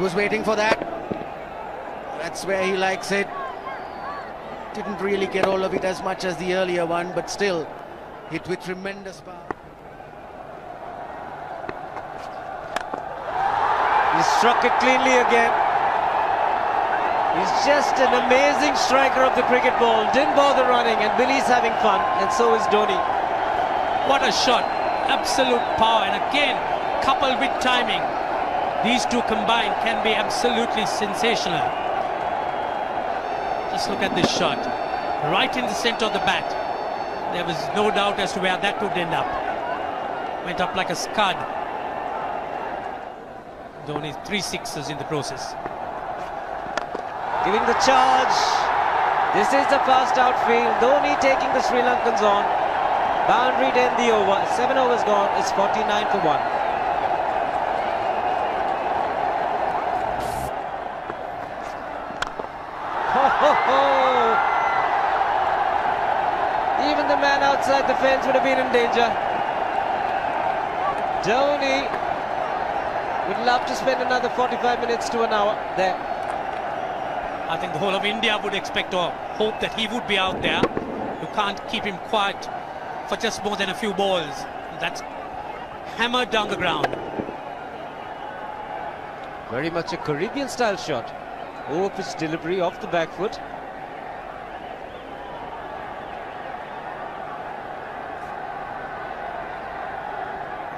was waiting for that. That's where he likes it. Didn't really get all of it as much as the earlier one, but still hit with tremendous power. He struck it cleanly again. He's just an amazing striker of the cricket ball. Didn't bother running, and Billy's having fun, and so is Dhoni. What a shot. Absolute power, and again, coupled with timing. These two combined can be absolutely sensational. Just look at this shot. Right in the centre of the bat. There was no doubt as to where that would end up. Went up like a scud. Dhoni 3 sixes in the process. Giving the charge. This is the fast outfield. Dhoni taking the Sri Lankans on. Boundary to end the over. 7 overs gone. It's 49 for 1. Even the man outside the fence would have been in danger. Dhoni would love to spend another 45 minutes to an hour there. I think the whole of India would expect or hope that he would be out there. You can't keep him quiet for just more than a few balls. That's hammered down the ground. Very much a Caribbean style shot. Over-pitch delivery off the back foot.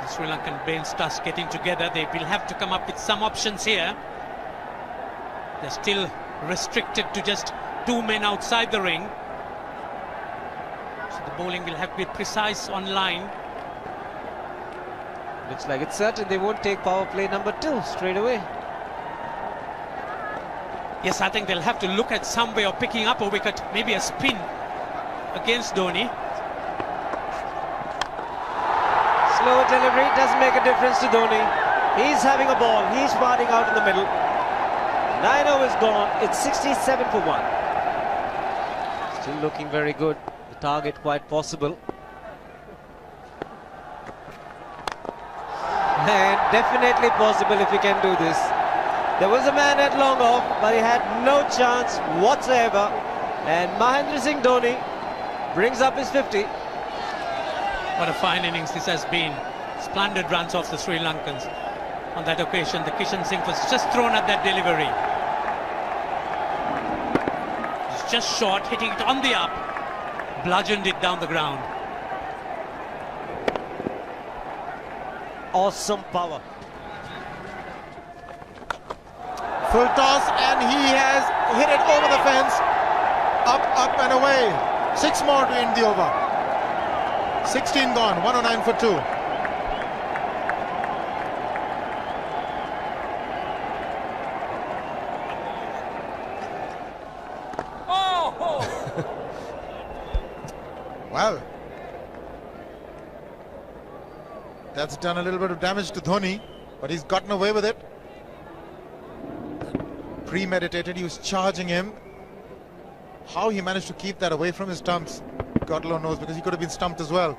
The Sri Lankan bench starts getting together. They will have to come up with some options here. They're still restricted to just 2 men outside the ring. So the bowling will have to be precise on line. Looks like it's certain they won't take power play number 2 straight away. Yes, I think they'll have to look at some way of picking up a wicket, maybe a spin against Dhoni. Slower delivery doesn't make a difference to Dhoni. He's having a ball. He's parting out in the middle. 9 overs gone. It's 67 for 1. Still looking very good. The target quite possible. And definitely possible if he can do this. There was a man at long off, but he had no chance whatsoever. And Mahendra Singh Dhoni brings up his 50. What a fine innings this has been. Splendid runs off the Sri Lankans. On that occasion, the Kishan Singh was just thrown at that delivery. It's just short, hitting it on the up. Bludgeoned it down the ground. Awesome power. Full toss, and he has hit it over the fence. Up and away. 6 more to end the over. 16 gone, 109 for 2. Well, that's done a little bit of damage to Dhoni, but he's gotten away with it. Premeditated, he was charging him. How he managed to keep that away from his stumps, God alone knows, because he could have been stumped as well.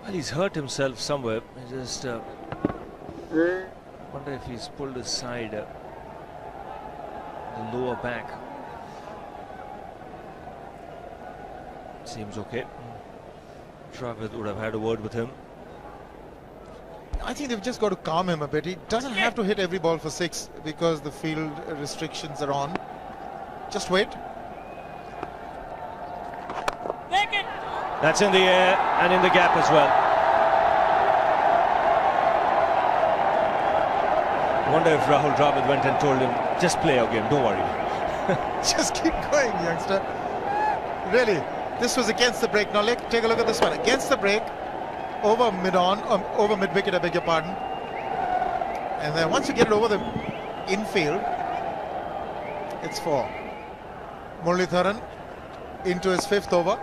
Well, he's hurt himself somewhere. I just wonder if he's pulled aside the lower back. Seems okay. Travis would have had a word with him. I think they've just got to calm him a bit. He doesn't have to hit every ball for 6 because the field restrictions are on. Just wait. That's in the air and in the gap as well. I wonder if Rahul Dravid went and told him, just play our game, don't worry. Just keep going, youngster. Really, this was against the break. Now take a look at this one. Against the break, over mid-wicket, I beg your pardon. And then once you get it over the infield, it's 4. Muralitharan into his 5th over.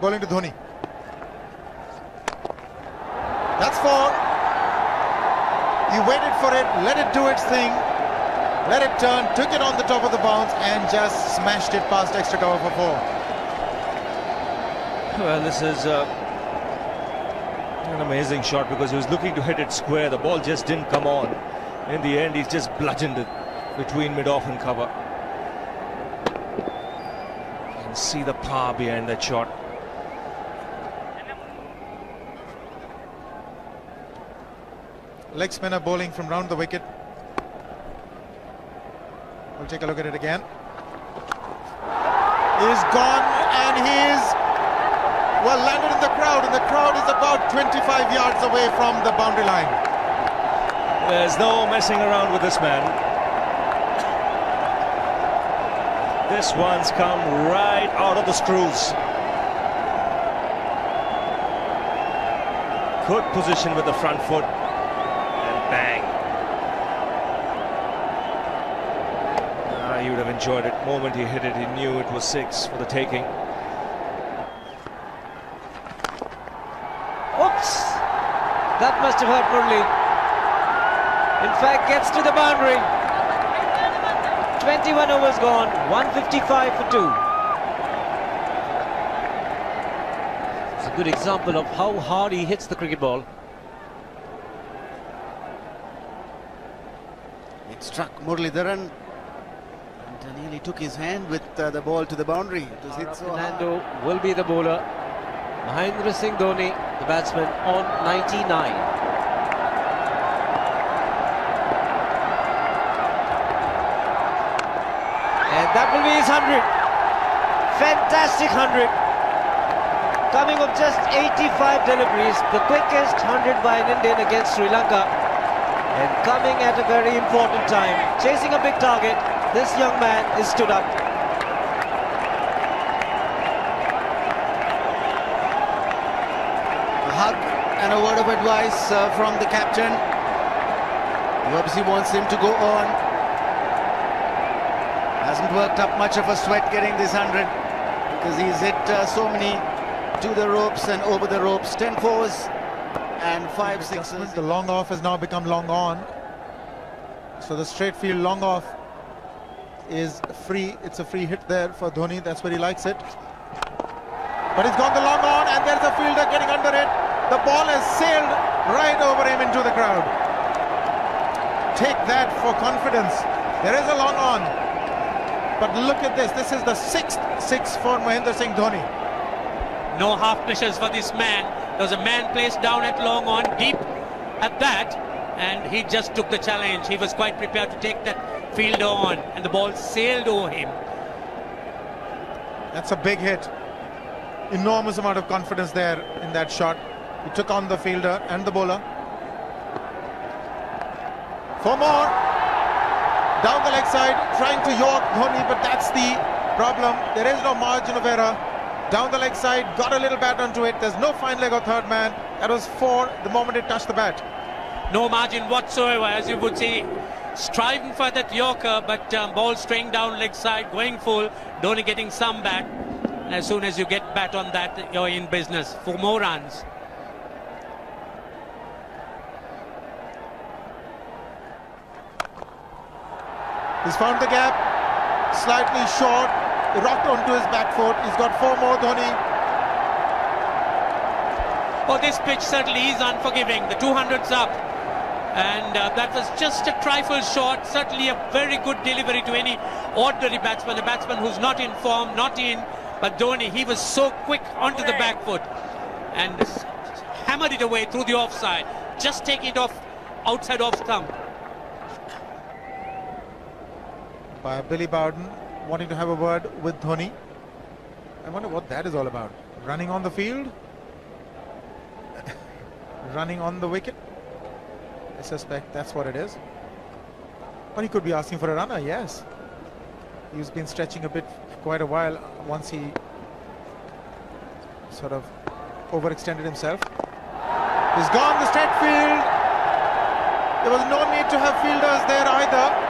Bowling to Dhoni. That's 4. He waited for it, let it do its thing, let it turn, took it on the top of the bounce and just smashed it past extra cover for 4. Well, this is an amazing shot because he was looking to hit it square. The ball just didn't come on. In the end, he's just bludgeoned it. between mid-off and cover. You can see the power behind that shot. Leg spinner bowling from round the wicket. We'll take a look at it again. He's gone and he's well landed in the crowd, and the crowd is about 25 yards away from the boundary line. There's no messing around with this man. This one's come right out of the screws. Good position with the front foot. Bang. He would have enjoyed it. The moment he hit it, he knew it was 6 for the taking. Oops! That must have hurt Murli. In fact, gets to the boundary. 21 overs gone, 155 for 2. It's a good example of how hard he hits the cricket ball. It struck Muralidharan and nearly took his hand with the ball to the boundary. It was hit so hard. Fernando will be the bowler. Mahendra Singh Dhoni, the batsman, on 99. And that will be his 100. Fantastic 100. Coming of just 85 deliveries, the quickest 100 by an Indian against Sri Lanka. And coming at a very important time, chasing a big target, this young man is stood up. A hug and a word of advice from the captain. He obviously wants him to go on. Hasn't worked up much of a sweat getting this 100 because he's hit so many to the ropes and over the ropes. 10 fours and 5 sixes. The long off has now become long on. So the straight field long off is free. It's a free hit there for Dhoni. That's where he likes it. But he's gone the long on, and there's a fielder getting under it. The ball has sailed right over him into the crowd. Take that for confidence. There is a long on. But look at this. This is the 6th 6 for Mahendra Singh Dhoni. No half measures for this man. There was a man placed down at long on, deep at that, and he just took the challenge. He was quite prepared to take that fielder on, and the ball sailed over him. That's a big hit. Enormous amount of confidence there in that shot. He took on the fielder and the bowler. 4 more. Down the leg side, trying to york Dhoni, but that's the problem. There is no margin of error. Down the leg side, got a little bat onto it. There's no fine leg or third man. That was 4 the moment it touched the bat. No margin whatsoever, as you would see. Striving for that yorker, but ball straying down leg side, going full. Dhoni getting some bat. And as soon as you get bat on that, you're in business for more runs. He's found the gap, slightly short, rocked onto his back foot. He's got 4 more, Dhoni. Oh, this pitch certainly is unforgiving. The 200's up. And that was just a trifle short. Certainly a very good delivery to any ordinary batsman. A batsman who's not in form, not in. But Dhoni, he was so quick onto the back foot and hammered it away through the offside. Just taking it off outside off stump. By Billy Bowden wanting to have a word with Dhoni. I wonder what that is all about. Running on the field? Running on the wicket? I suspect that's what it is. But he could be asking for a runner, yes. He's been stretching a bit for quite a while once he sort of overextended himself. He's gone the straight field. There was no need to have fielders there either.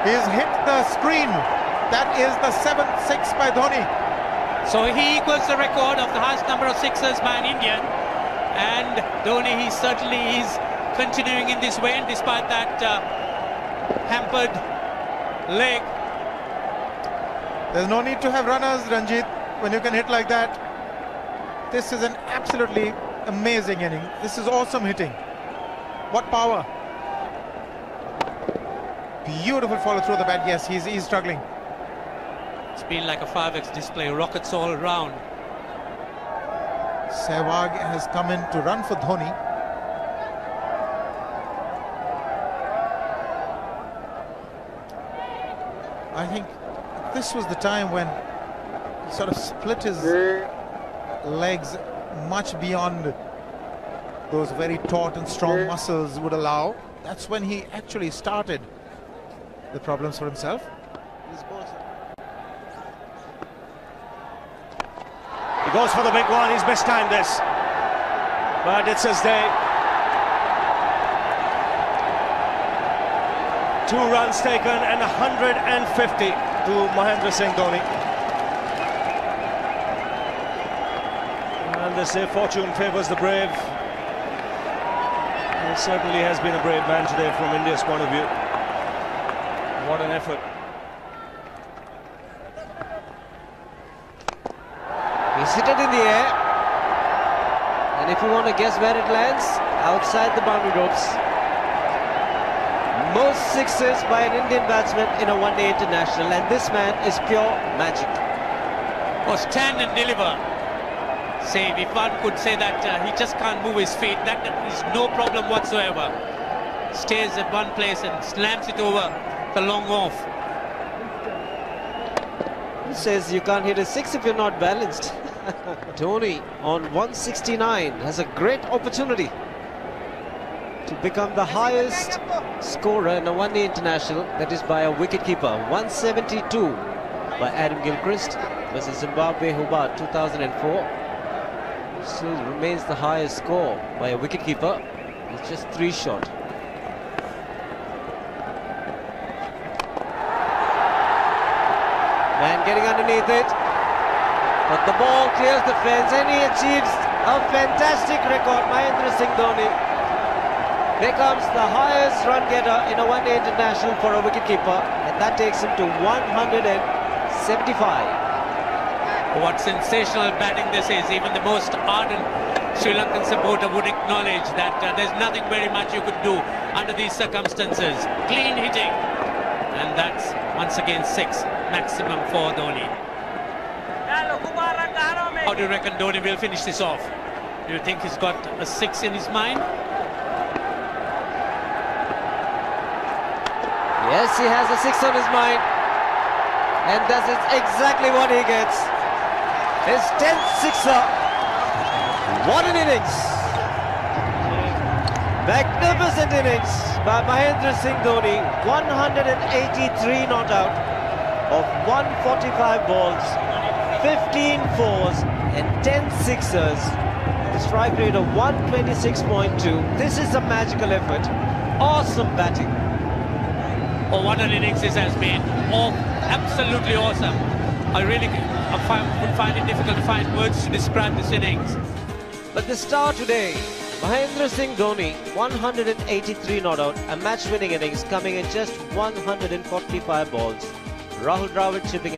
He's hit the screen. That is the 7th 6 by Dhoni. So he equals the record of the highest number of sixes by an Indian. And Dhoni, he certainly is continuing in this way, and despite that hampered leg. There's no need to have runners, Ranjit, when you can hit like that. This is an absolutely amazing inning. This is awesome hitting. What power. Beautiful follow through the bat. Yes, he's struggling. It's been like a fireworks display, rockets all round. Sehwag has come in to run for Dhoni. I think this was the time when he sort of split his legs much beyond those very taut and strong muscles would allow. That's when he actually started the problems for himself. He goes for the big one. He's mistimed this, but it's his day. 2 runs taken and 150 to Mahendra Singh Dhoni. And they say fortune favours the brave. He certainly has been a brave man today from India's point of view. What an effort. He's hit it in the air, and if you want to guess where it lands, outside the boundary ropes. Most sixes by an Indian batsman in a one-day international, and this man is pure magic. Oh, stand and deliver. Say, if one could say that he just can't move his feet, that is no problem whatsoever. Stays at one place and slams it over the long off. He says you can't hit a 6 if you're not balanced. Dhoni on 169 has a great opportunity to become the highest scorer in a one-day international, that is by a wicketkeeper. 172 by Adam Gilchrist versus Zimbabwe Hobart 2004. Still remains the highest score by a wicketkeeper. It's just 3 short. Man getting underneath it, but the ball clears the fence and he achieves a fantastic record. Mahendra Singh Dhoni becomes the highest run getter in a one-day international for a wicketkeeper, and that takes him to 175. What sensational batting this is. Even the most ardent Sri Lankan supporter would acknowledge that there's nothing very much you could do under these circumstances. Clean hitting, and that's once again 6 maximum for Dhoni. How do you reckon Dhoni will finish this off? Do you think he's got a 6 in his mind? Yes, he has a 6 on his mind, and that is exactly what he gets. His 10th sixer. What an innings! Magnificent innings by Mahendra Singh Dhoni. 183 not out of 145 balls, 15 fours and 10 sixers. The strike rate of 126.2. This is a magical effort. Awesome batting. Oh, what an innings this has been. Oh, absolutely awesome. I really would find it difficult to find words to describe this innings. But the star today, Mahendra Singh Dhoni, 183 not out, a match-winning innings coming in just 145 balls. Rahul Dravid chipping